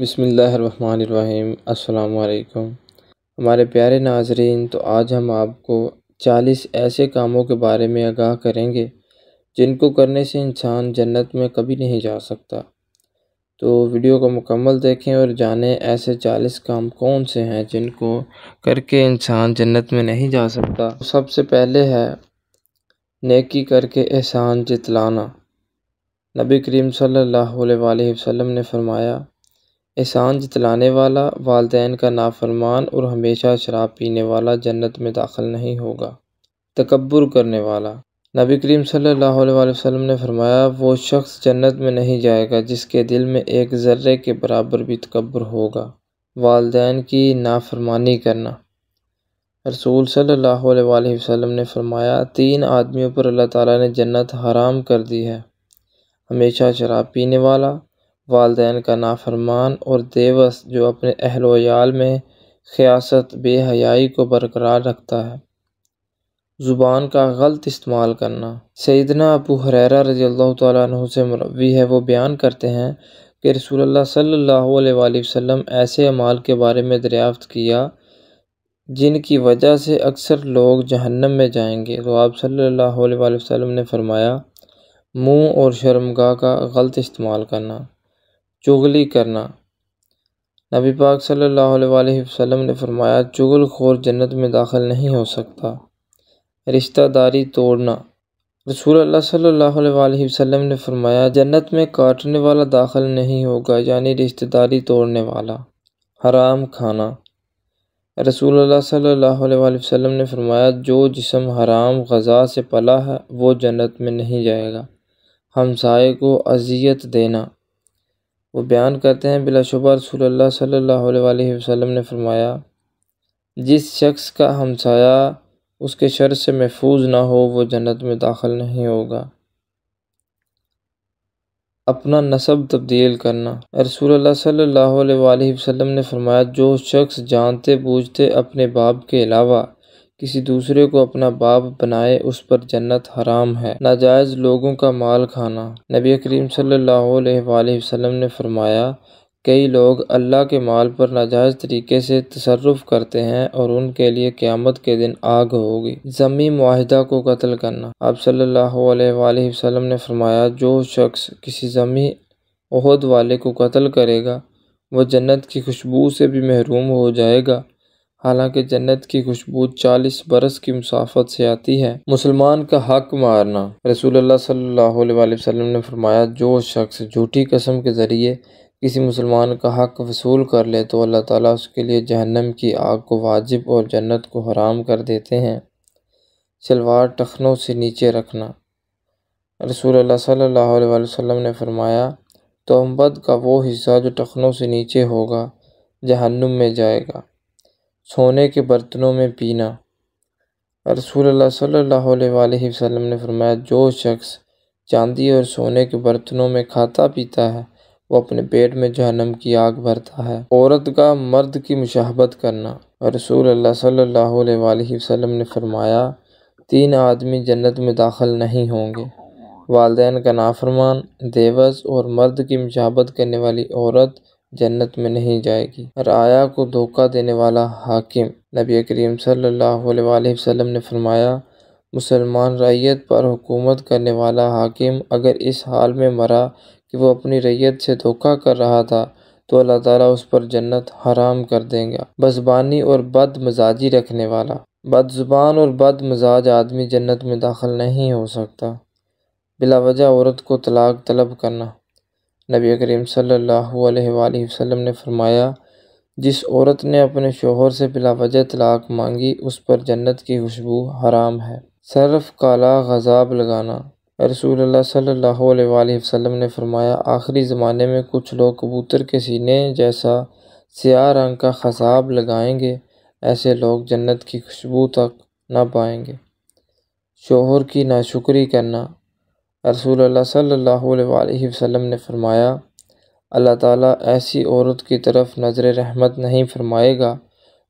بسم اللہ الرحمن الرحیم۔ السلام علیکم ہمارے پیارے ناظرین، تو آج ہم آپ کو 40 ایسے کاموں کے بارے میں آگاہ کریں گے جن کو کرنے سے انسان جنت میں کبھی نہیں جا سکتا۔ تو ویڈیو کو مکمل دیکھیں اور جانیں ایسے 40 کام کون سے ہیں جن کو کر کے انسان جنت میں نہیں جا سکتا۔ سب سے پہلے ہے نیکی کر کے احسان جتلانا۔ نبی کریم صلی اللہ علیہ وآلہ وسلم نے فرمایا، احسان جتلانے والا، والدین کا نافرمان اور ہمیشہ شراب پینے والا جنت میں داخل نہیں ہوگا۔ تکبر کرنے والا، نبی کریم صلی اللہ علیہ وآلہ وسلم نے فرمایا، وہ شخص جنت میں نہیں جائے گا جس کے دل میں ایک ذرے کے برابر بھی تکبر ہوگا۔ والدین کی نافرمانی کرنا، رسول صلی اللہ علیہ وآلہ وسلم نے فرمایا، 3 آدمیوں پر اللہ تعالیٰ نے جنت حرام کر دی ہے، ہمیشہ شراب پینے والا، والدین کا نافرمان اور دیوس جو اپنے اہل و عیال میں خیاست بے حیائی کو برقرار رکھتا ہے۔ زبان کا غلط استعمال کرنا، سیدنا ابو ہریرہ رضی اللہ تعالیٰ عنہ سے مروی ہے، وہ بیان کرتے ہیں کہ رسول اللہ صلی اللہ علیہ وآلہ وسلم ایسے اعمال کے بارے میں دریافت کیا جن کی وجہ سے اکثر لوگ جہنم میں جائیں گے، تو آپ صلی اللہ علیہ وآلہ وسلم نے فرمایا، منہ اور شرمگاہ کا غلط استعمال کرنا، چغلی کرنا۔ نبی پاک صلی اللہ علیہ وآلہ وسلم نے فرمایا، چغل خور جنت میں داخل نہیں ہو سکتا۔ رشتہ داری توڑنا، رسول اللہ صلی اللہ علیہ وآلہ وسلم نے فرمایا، جنت میں کاٹنے والا داخل نہیں ہوگا، یعنی رشتہ داری توڑنے والا۔ حرام کھانا، رسول اللہ صلی اللہ علیہ وآلہ وسلم نے فرمایا، جو جسم حرام غذا سے پلا ہے وہ جنت میں نہیں جائے گا۔ ہمسائے کو اذیت دینا، وہ بیان کرتے ہیں، بلا شبہ رسول اللہ صلی اللہ علیہ وآلہ وسلم نے فرمایا، جس شخص کا ہمسایہ اس کے شر سے محفوظ نہ ہو وہ جنت میں داخل نہیں ہوگا۔ اپنا نسب تبدیل کرنا، رسول اللہ صلی اللہ علیہ وآلہ وسلم نے فرمایا، جو شخص جانتے بوجھتے اپنے باپ کے علاوہ کسی دوسرے کو اپنا باپ بنائے اس پر جنت حرام ہے۔ ناجائز لوگوں کا مال کھانا، نبی کریم صلی اللہ علیہ وآلہ وسلم نے فرمایا، کئی لوگ اللہ کے مال پر ناجائز طریقے سے تصرف کرتے ہیں اور ان کے لیے قیامت کے دن آگ ہوگی۔ ذمی معاہدہ کو قتل کرنا، آپ صلی اللہ علیہ وآلہ وسلم نے فرمایا، جو شخص کسی ذمی عہد والے کو قتل کرے گا وہ جنت کی خوشبو سے بھی محروم ہو جائے گا، حالانکہ جنت کی خوشبو 40 برس کی مسافت سے آتی ہے۔ مسلمان کا حق مارنا، رسول اللہ صلی اللہ علیہ وآلہ وسلم نے فرمایا، جو شخص جھوٹی قسم کے ذریعے کسی مسلمان کا حق وصول کر لے تو اللہ تعالیٰ اس کے لیے جہنم کی آگ کو واجب اور جنت کو حرام کر دیتے ہیں۔ شلوار ٹخنوں سے نیچے رکھنا، رسول اللہ صلی اللہ علیہ وآلہ وسلم نے فرمایا، تہمت کا وہ حصہ جو ٹخنوں سے نیچے ہوگا جہنم میں جائے گا۔ سونے کے برتنوں میں پینا، رسول اللہ صلی اللہ علیہ وآلہ وسلم نے فرمایا، جو شخص چاندی اور سونے کے برتنوں میں کھاتا پیتا ہے وہ اپنے پیٹ میں جہنم کی آگ بھرتا ہے۔ عورت کا مرد کی مشابہت کرنا، رسول اللہ صلی اللہ علیہ وآلہ وسلم نے فرمایا، 3 آدمی جنت میں داخل نہیں ہوں گے، والدین کا نافرمان، دیوس اور مرد کی مشابہت کرنے والی عورت جنت میں نہیں جائے گی۔ رعایا کو دھوکہ دینے والا حاکم، نبی کریم صلی اللہ علیہ وآلہ وسلم نے فرمایا، مسلمان رعیت پر حکومت کرنے والا حاکم اگر اس حال میں مرا کہ وہ اپنی رعیت سے دھوکہ کر رہا تھا تو اللہ تعالیٰ اس پر جنت حرام کر دیں گا۔ بزبانی اور بد مزاجی رکھنے والا، بد زبان اور بد مزاج آدمی جنت میں داخل نہیں ہو سکتا۔ بلا وجہ عورت کو طلاق طلب کرنا، نبی کریم صلی اللہ علیہ وآلہ وسلم نے فرمایا، جس عورت نے اپنے شوہر سے بلا وجہ طلاق مانگی اس پر جنت کی خوشبو حرام ہے۔ صرف کالا غضاب لگانا، رسول اللہ صلی اللہ علیہ وآلہ وسلم نے فرمایا، آخری زمانے میں کچھ لوگ کبوتر کے سینے جیسا سیاہ رنگ کا خضاب لگائیں گے، ایسے لوگ جنت کی خوشبو تک نہ پائیں گے۔ شوہر کی ناشکری کرنا، رسول اللہ صلی اللہ علیہ وآلہ وسلم نے فرمایا، اللہ تعالیٰ ایسی عورت کی طرف نظر رحمت نہیں فرمائے گا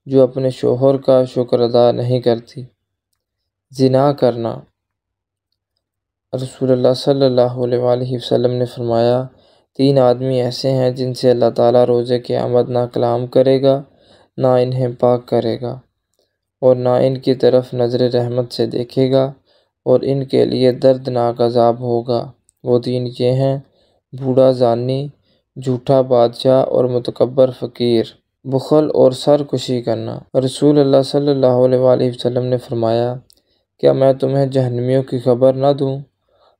جو اپنے شوہر کا شکر ادا نہیں کرتی۔ زنا کرنا، رسول اللہ صلی اللہ علیہ وآلہ وسلم نے فرمایا، 3 آدمی ایسے ہیں جن سے اللہ تعالیٰ روز قیامت نہ کلام کرے گا، نہ انہیں پاک کرے گا، اور نہ ان کی طرف نظر رحمت سے دیکھے گا، اور ان کے لیے دردناک عذاب ہوگا۔ وہ 3 یہ ہیں: بوڑھا زانی، جھوٹا بادشاہ اور متکبر فقیر، بخل اور سرکشی کرنا۔ رسول اللہ صلی اللہ علیہ وآلہ وسلم نے فرمایا، کیا میں تمہیں جہنمیوں کی خبر نہ دوں؟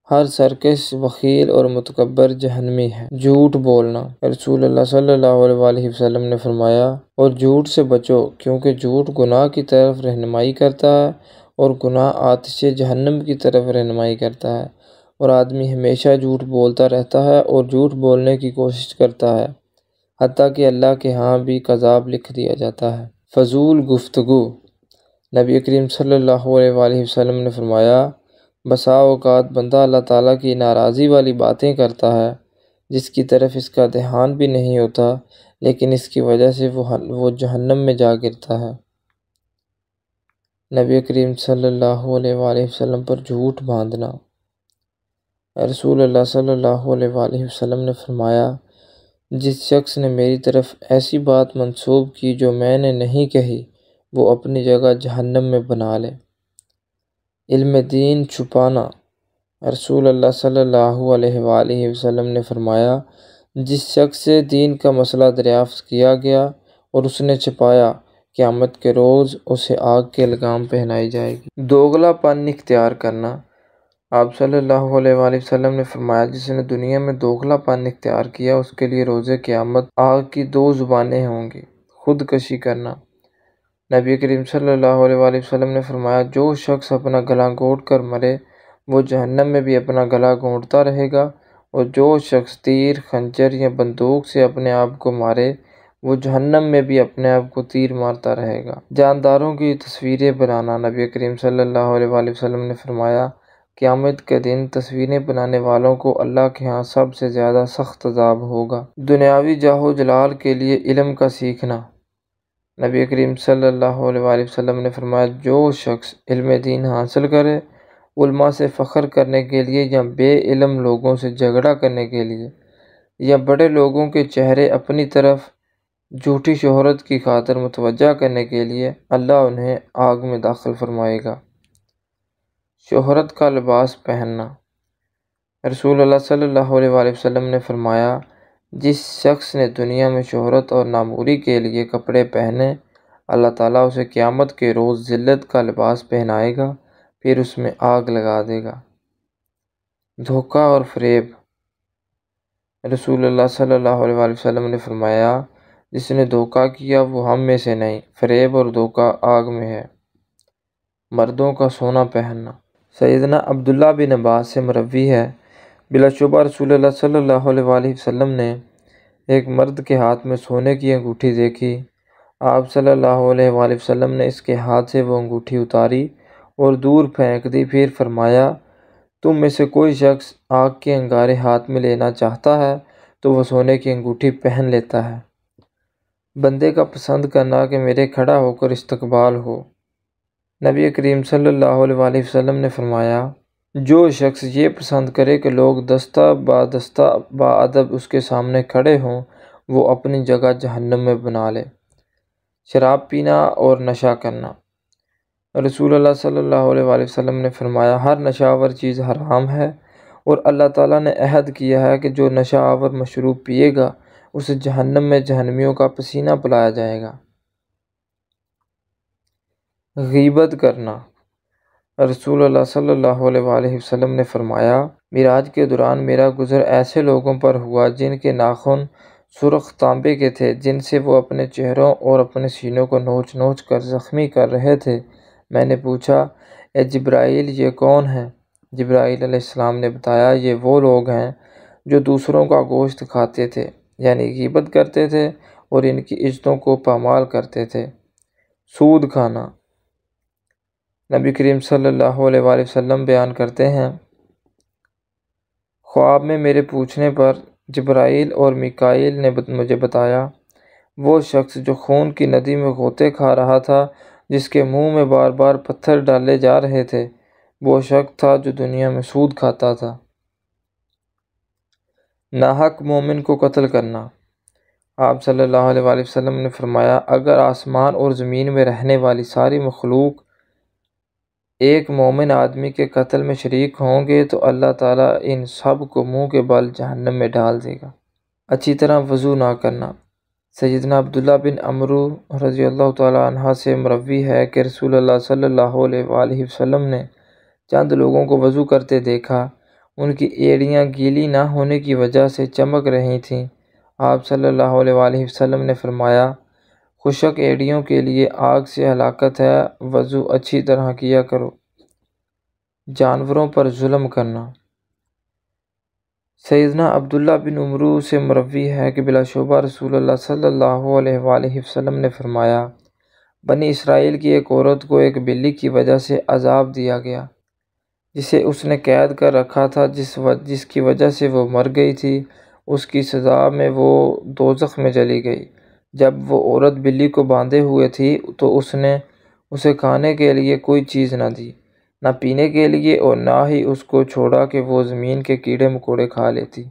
ہر سرکش، بخیل اور متکبر جہنمی ہے۔ جھوٹ بولنا۔ رسول اللہ صلی اللہ علیہ وآلہ وسلم نے فرمایا، اور جھوٹ سے بچو، کیونکہ جھوٹ گناہ کی طرف رہنمائی کرتا ہے، اور گناہ آتش جہنم کی طرف رہنمائی کرتا ہے، اور آدمی ہمیشہ جھوٹ بولتا رہتا ہے اور جھوٹ بولنے کی کوشش کرتا ہے، حتیٰ کہ اللہ کے ہاں بھی کذاب لکھ دیا جاتا ہے۔ فضول گفتگو۔ نبی کریم صلی اللہ علیہ وآلہ وسلم نے فرمایا، بسا اوقات بندہ اللہ تعالیٰ کی ناراضی والی باتیں کرتا ہے جس کی طرف اس کا دھیان بھی نہیں ہوتا، لیکن اس کی وجہ سے وہ جہنم میں جا گرتا ہے۔ نبی کریم صلی اللہ علیہ وآلہ وسلم پر جھوٹ باندھنا۔ رسول اللہ صلی اللہ علیہ وآلہ وسلم نے فرمایا، جس شخص نے میری طرف ایسی بات منسوب کی جو میں نے نہیں کہی، وہ اپنی جگہ جہنم میں بنا لے۔ علم دین چھپانا۔ رسول اللہ صلی اللہ علیہ وآلہ وسلم نے فرمایا، جس شخص سے دین کا مسئلہ دریافت کیا گیا اور اس نے چھپایا، قیامت کے روز اسے آگ کے لگام پہنائی جائے گی۔ دوغلا پن اختیار کرنا۔ آپ صلی اللہ علیہ وآلہ وسلم نے فرمایا، جس نے دنیا میں دوغلا پن اختیار کیا، اس کے لیے روز قیامت آگ کی 2 زبانیں ہوں گی۔ خودکشی کرنا۔ نبی کریم صلی اللہ علیہ وآلہ وسلم نے فرمایا، جو شخص اپنا گلا گھونٹ کر مرے، وہ جہنم میں بھی اپنا گلا گھونٹتا رہے گا، اور جو شخص تیر، خنجر یا بندوق سے اپنے آپ کو مارے، وہ جہنم میں بھی اپنے آپ کو تیر مارتا رہے گا۔ جانداروں کی تصویریں بنانا۔ نبی کریم صلی اللہ علیہ وآلہ وسلم نے فرمایا، قیامت کے دن تصویریں بنانے والوں کو اللہ کے ہاں سب سے زیادہ سخت عذاب ہوگا۔ دنیاوی جاہ و جلال کے لیے علم کا سیکھنا۔ نبی کریم صلی اللہ علیہ وآلہ وسلم نے فرمایا، جو شخص علم دین حاصل کرے، علماء سے فخر کرنے کے لیے یا بے علم لوگوں سے جھگڑا کرنے کے لیے، یا بڑے لوگوں کے چہرے اپنی طرف جھوٹی شہرت کی خاطر متوجہ کرنے کے لیے، اللہ انہیں آگ میں داخل فرمائے گا۔ شہرت کا لباس پہننا۔ رسول اللہ صلی اللہ علیہ وآلہ وسلم نے فرمایا، جس شخص نے دنیا میں شہرت اور ناموری کے لیے کپڑے پہنے، اللہ تعالیٰ اسے قیامت کے روز ذلت کا لباس پہنائے گا، پھر اس میں آگ لگا دے گا۔ دھوکہ اور فریب۔ رسول اللہ صلی اللہ علیہ وآلہ وسلم نے فرمایا، جس نے دھوکہ کیا وہ ہم میں سے نہیں، فریب اور دھوکہ آگ میں ہے۔ مردوں کا سونا پہننا۔ سیدنا عبداللہ بن عباس سے مروی ہے، بلا شبہ رسول اللہ صلی اللہ علیہ وآلہ وسلم نے ایک مرد کے ہاتھ میں سونے کی انگوٹھی دیکھی۔ آپ صلی اللہ علیہ وآلہ وسلم نے اس کے ہاتھ سے وہ انگوٹھی اتاری اور دور پھینک دی، پھر فرمایا، تم میں سے کوئی شخص آگ کے انگارے ہاتھ میں لینا چاہتا ہے تو وہ سونے کی انگوٹھی پہن لیتا ہے۔ بندے کا پسند کرنا کہ میرے کھڑا ہو کر استقبال ہو۔ نبی کریم صلی اللہ علیہ وآلہ وسلم نے فرمایا، جو شخص یہ پسند کرے کہ لوگ دستہ باادب اس کے سامنے کھڑے ہوں، وہ اپنی جگہ جہنم میں بنا لے۔ شراب پینا اور نشہ کرنا۔ رسول اللہ صلی اللہ علیہ وآلہ وسلم نے فرمایا، ہر نشہ آور چیز حرام ہے، اور اللہ تعالیٰ نے عہد کیا ہے کہ جو نشہ آور مشروب پیے گا، اسے جہنم میں جہنمیوں کا پسینہ پلایا جائے گا۔ غیبت کرنا۔ رسول اللہ صلی اللہ علیہ وآلہ وسلم نے فرمایا، معراج کے دوران میرا گزر ایسے لوگوں پر ہوا جن کے ناخن سرخ تانبے کے تھے، جن سے وہ اپنے چہروں اور اپنے سینوں کو نوچ نوچ کر زخمی کر رہے تھے۔ میں نے پوچھا، اے جبرائیل، یہ کون ہیں؟ جبرائیل علیہ السلام نے بتایا، یہ وہ لوگ ہیں جو دوسروں کا گوشت کھاتے تھے، یعنی غیبت کرتے تھے اور ان کی عزتوں کو پامال کرتے تھے۔ سود کھانا۔ نبی کریم صلی اللہ علیہ وآلہ وسلم بیان کرتے ہیں، خواب میں میرے پوچھنے پر جبرائیل اور میکائیل نے مجھے بتایا، وہ شخص جو خون کی ندی میں غوطے کھا رہا تھا، جس کے منہ میں بار بار پتھر ڈالے جا رہے تھے، وہ شخص تھا جو دنیا میں سود کھاتا تھا۔ ناحق مومن کو قتل کرنا۔ آپ صلی اللہ علیہ وآلہ وسلم نے فرمایا، اگر آسمان اور زمین میں رہنے والی ساری مخلوق ایک مومن آدمی کے قتل میں شریک ہوں گے تو اللہ تعالیٰ ان سب کو منہ کے بل جہنم میں ڈال دے گا۔ اچھی طرح وضو نہ کرنا۔ سیدنا عبداللہ بن عمرو رضی اللہ تعالیٰ عنہ سے مروی ہے کہ رسول اللہ صلی اللہ علیہ وآلہ وسلم نے چند لوگوں کو وضو کرتے دیکھا، ان کی ایڑیاں گیلی نہ ہونے کی وجہ سے چمک رہی تھیں۔ آپ صلی اللہ علیہ وآلہ وسلم نے فرمایا، خشک ایڑیوں کے لیے آگ سے ہلاکت ہے، وضو اچھی طرح کیا کرو۔ جانوروں پر ظلم کرنا۔ سیدنا عبداللہ بن عمرو سے مروی ہے کہ بلا شبہ رسول اللہ صلی اللہ علیہ وآلہ وسلم نے فرمایا، بنی اسرائیل کی ایک عورت کو ایک بلی کی وجہ سے عذاب دیا گیا جسے اس نے قید کر رکھا تھا، جس کی وجہ سے وہ مر گئی تھی۔ اس کی سزا میں وہ دوزخ میں چلی گئی۔ جب وہ عورت بلی کو باندھے ہوئے تھی تو اس نے اسے کھانے کے لیے کوئی چیز نہ دی، نہ پینے کے لیے، اور نہ ہی اس کو چھوڑا کہ وہ زمین کے کیڑے مکوڑے کھا لیتی۔